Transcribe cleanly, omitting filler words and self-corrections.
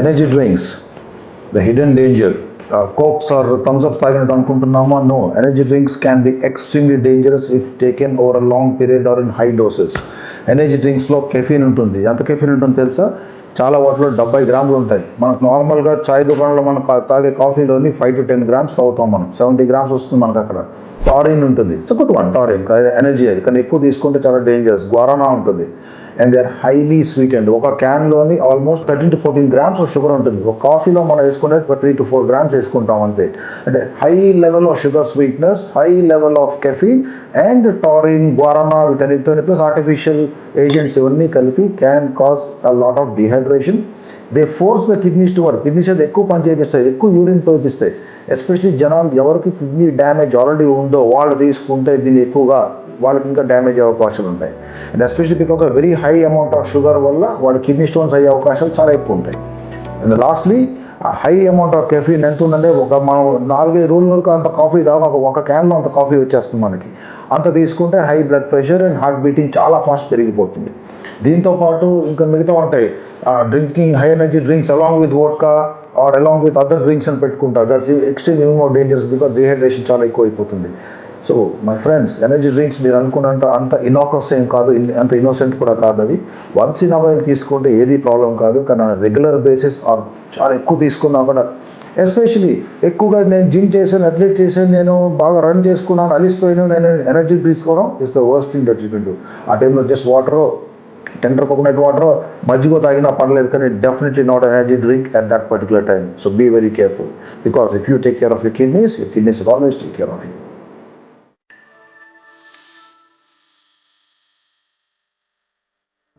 Energy drinks, the hidden danger. Cokes or thumbs up తాగినట్టు అనుకుంటున్నామా? No. Energy drinks can be extremely dangerous if taken over a long period or in high doses. Energy డ్రింక్స్లో caffeine ఉంటుంది. ఎంత caffeine ఉంటుందో తెలుసా? చాలా వాటిలో 70 గ్రాములు ఉంటాయి. మనకు నార్మల్గా చాయ్ దుకాణంలో మనం తాగే కాఫీలోని 5 to 10 grams తాగుతాం మనం. 70 grams వస్తుంది మనకు అక్కడ. టారిన్ ఉంటుంది. It's good one, taurine energy. అది కానీ ఎక్కువ తీసుకుంటే చాలా డేంజరస్. గ్వారానా ఉంటుంది. And they are highly sweet and ఒక క్యాన్లోని almost 13 to 14 grams of sugar ఉంటుంది. ఒక కాఫీలో మనం వేసుకునే 3 to 4 grams వేసుకుంటాం అంతే. అంటే high level of sugar sweetness, high level of caffeine and taurine, guarana వీటన్నిటితో ప్లస్ ఆర్టిఫిషియల్ ఏజెంట్స్ ఇవన్నీ కలిపి can cause a lot of dehydration. They force the kidneys to work. Kidneys అయితే ఎక్కువ పని చేపిస్తాయి, ఎక్కువ యూరిన్ తోపిస్తాయి. ఎస్పెషలీ జనాలు ఎవరికి కిడ్నీ డ్యామేజ్ ఆల్రెడీ ఉందో వాళ్ళు తీసుకుంటే దీన్ని ఎక్కువగా వాళ్ళకి ఇంకా డ్యామేజ్ అయ్యే అవకాశాలు ఉంటాయి. And especially because of very high amount of sugar వల్ల వాళ్ళ కిడ్నీ స్టోన్స్ అయ్యే అవకాశాలు చాలా ఎక్కువ ఉంటాయి. And lastly high amount of caffeine ఎంత ఉందంటే మనం 4-5 రోజులకు అంత కాఫీ తాగా ఒక క్యాన్లో అంత కాఫీ వచ్చేస్తుంది మనకి. అంత తీసుకుంటే high blood pressure and heart beating చాలా ఫాస్ట్ పెరిగిపోతుంది. దీంతోపాటు ఇంకా మిగతా ఉంటాయి drinking high energy drinks along with vodka or along with other drinks అని పెట్టుకుంటారు. That's extremely more dangerous because dehydration చాలా ఎక్కువ అయిపోతుంది. So my friends, energy drinks మీరు అనుకున్నంత అంత ఇన్నోకస్ ఏం కాదు, అంత ఇన్నోసెంట్ కూడా కాదు. అవి వన్స్ ఇన్ అవైల్ తీసుకుంటే ఏది ప్రాబ్లం కాదు. కానీ రెగ్యులర్ బేసిస్ ఆర్ చాలా ఎక్కువ తీసుకున్నా కూడా, ఎస్పెషలీ ఎక్కువగా నేను జిమ్ చేశాను, అథ్లెట్ చేశాను, నేను బాగా రన్ చేసుకున్నాను, అలిసిపోయాను, నేను ఎనర్జీ తీసుకోవడం is the worst thing that you can do. ఆ టైంలో just water, tender coconut water, మజ్జిగ తాగినా పర్లేదు, కానీ definitely not energy drink at that particular time. So be very careful, because if you take care of your kidneys will always take care of you.